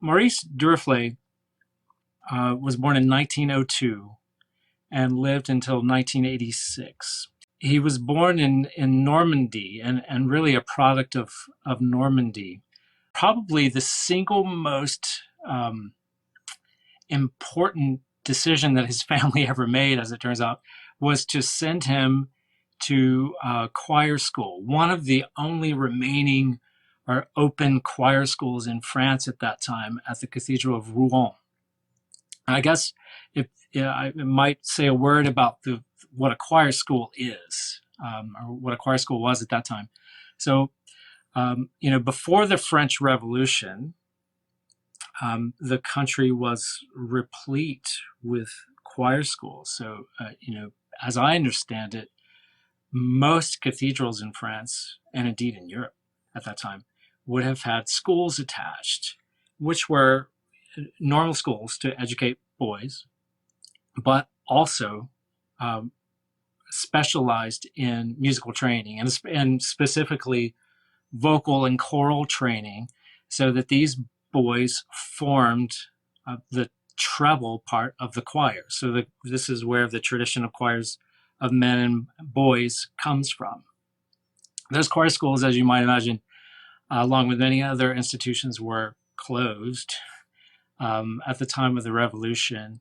Maurice Duruflé was born in 1902 and lived until 1986. He was born in Normandy and really a product of Normandy. Probably the single most important decision that his family ever made, as it turns out, was to send him to choir school, one of the only remaining or open choir schools in France at that time at the Cathedral of Rouen. And I guess if I might say a word about what a choir school is, or what a choir school was at that time. So, before the French Revolution, the country was replete with choir schools. So, as I understand it, most cathedrals in France, and indeed in Europe at that time, would have had schools attached, which were normal schools to educate boys, but also specialized in musical training and specifically vocal and choral training, so that these boys formed the treble part of the choir. So this is where the tradition of choirs of men and boys comes from. Those choir schools, as you might imagine, along with many other institutions, were closed at the time of the Revolution.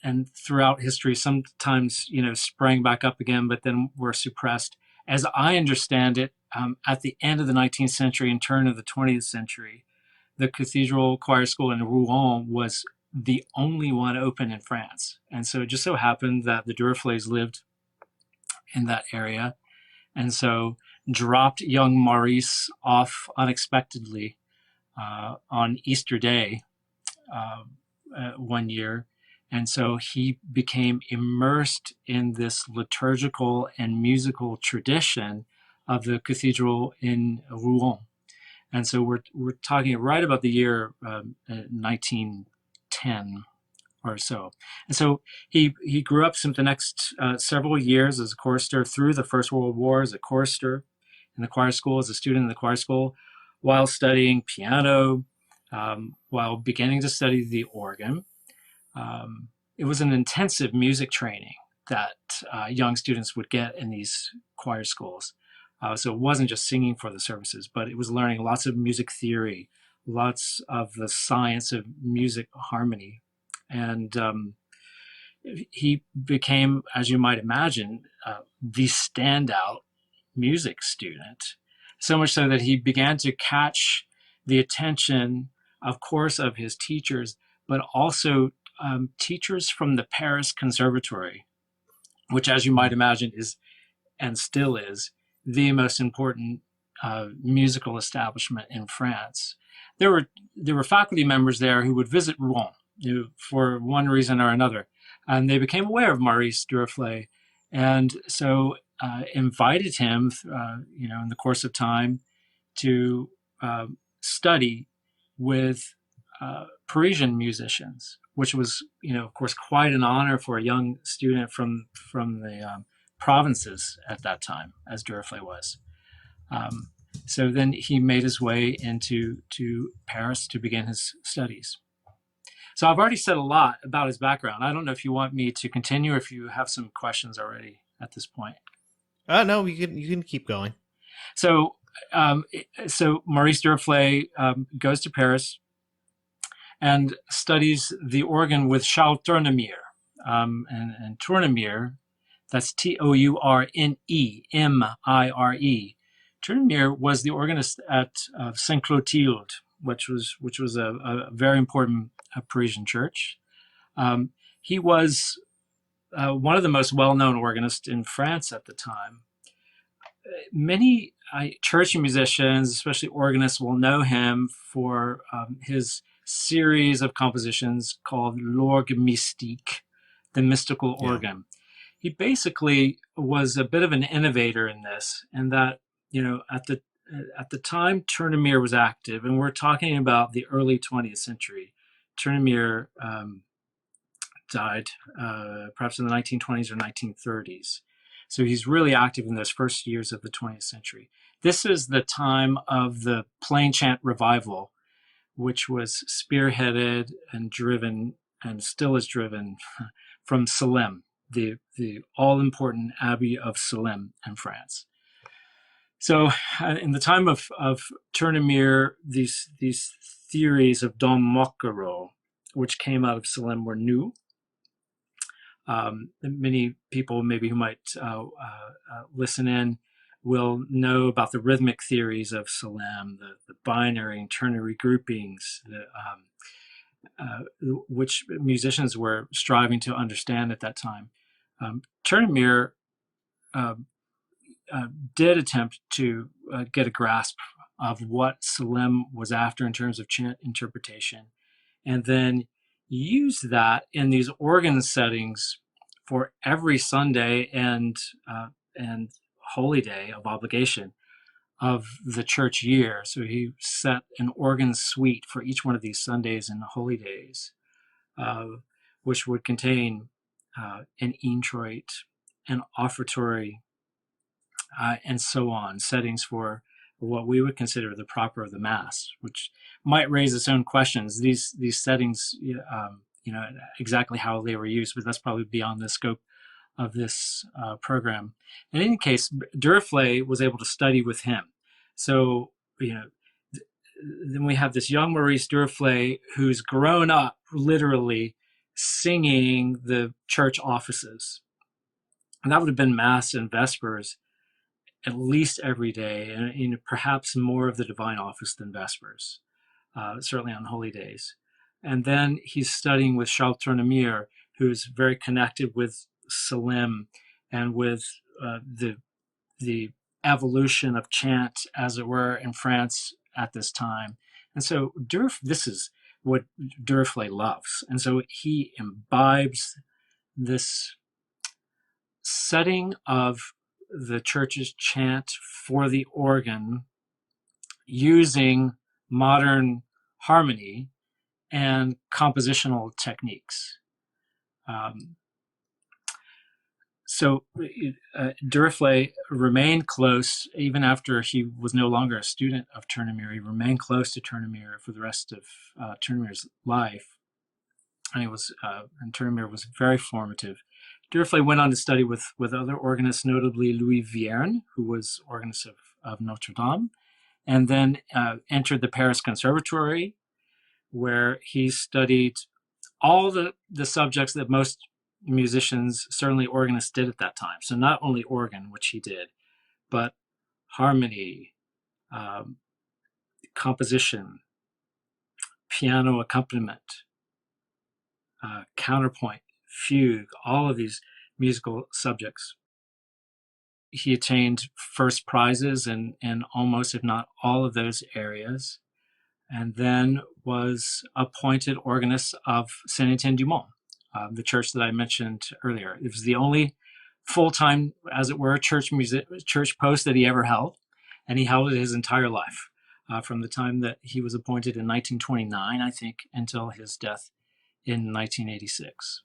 And throughout history, sometimes, sprang back up again, but then were suppressed. As I understand it, at the end of the 19th century and turn of the 20th century, the Cathedral Choir School in Rouen was the only one open in France. And so it just so happened that the Duruflés lived in that area, and so dropped young Maurice off unexpectedly on Easter Day one year. And so he became immersed in this liturgical and musical tradition of the cathedral in Rouen. And so we're talking right about the year 1910 or so. And so he grew up the next several years as a chorister through the First World War, as a chorister in the choir school, as a student in the choir school, while studying piano, while beginning to study the organ. It was an intensive music training that young students would get in these choir schools. So it wasn't just singing for the services, but it was learning lots of music theory, lots of the science of music harmony. And he became, as you might imagine, the standout music student. So much so that he began to catch the attention, of course, of his teachers, but also teachers from the Paris Conservatory, which, as you might imagine, is and still is the most important musical establishment in France. There were faculty members there who would visit Rouen for one reason or another, and they became aware of Maurice Duruflé, and so invited him, in the course of time, to study with Parisian musicians, which was, of course, quite an honor for a young student from the provinces at that time, as Duruflé was. So then he made his way into Paris to begin his studies. So I've already said a lot about his background. I don't know if you want me to continue or if you have some questions already at this point. No, you can keep going. So Maurice Duruflé goes to Paris and studies the organ with Charles Tournemire. And Tournemire, that's Tournemire. Tournemire was the organist at Saint Clotilde, which was a very important Parisian church. He was one of the most well-known organists in France at the time. Many church musicians, especially organists, will know him for his series of compositions called L'Orgue Mystique, the mystical organ. He basically was a bit of an innovator in this, and that, at the time Tournemire was active, and we're talking about the early 20th century. Tournemire died perhaps in the 1920s or 1930s. So he's really active in those first years of the 20th century. This is the time of the plain chant revival, which was spearheaded and driven, and still is driven, from Salem, the all-important Abbey of Salem in France. So, in the time of Tournemire, these theories of Don Mocquero, which came out of Salem, were new. Many people maybe who might listen in will know about the rhythmic theories of Salem, the binary and ternary groupings, which musicians were striving to understand at that time. Tournemire did attempt to get a grasp of what Salem was after in terms of chant interpretation, and then use that in these organ settings for every Sunday and holy day of obligation of the church year. So he set an organ suite for each one of these Sundays and holy days, which would contain an introit, an offertory, and so on, settings for what we would consider the proper of the Mass, which might raise its own questions. These settings, exactly how they were used, but that's probably beyond the scope of this program. In any case, Duruflé was able to study with him. So, then we have this young Maurice Duruflé who's grown up literally singing the church offices. And that would have been Mass and Vespers at least every day, and perhaps more of the divine office than Vespers, certainly on holy days. And then he's studying with Charles Tournemire, who's very connected with Salem and with the evolution of chant, as it were, in France at this time. And so this is what Duruflé loves. And so he imbibes this setting of the church's chant for the organ using modern harmony and compositional techniques. So Duruflé remained close, even after he was no longer a student of Tournemire. He remained close to Tournemire for the rest of Tournemire's life, and Tournemire was very formative. Duruflé went on to study with other organists, notably Louis Vierne, who was organist of Notre Dame, and then entered the Paris Conservatory, where he studied all the subjects that most musicians, certainly organists, did at that time. So not only organ, which he did, but harmony, composition, piano accompaniment, counterpoint, fugue, all of these musical subjects. He attained first prizes in almost, if not all, of those areas, and then was appointed organist of Saint-Étienne-du-Mont, the church that I mentioned earlier. It was the only full-time, as it were, church post that he ever held, and he held it his entire life, from the time that he was appointed in 1929, I think, until his death in 1986.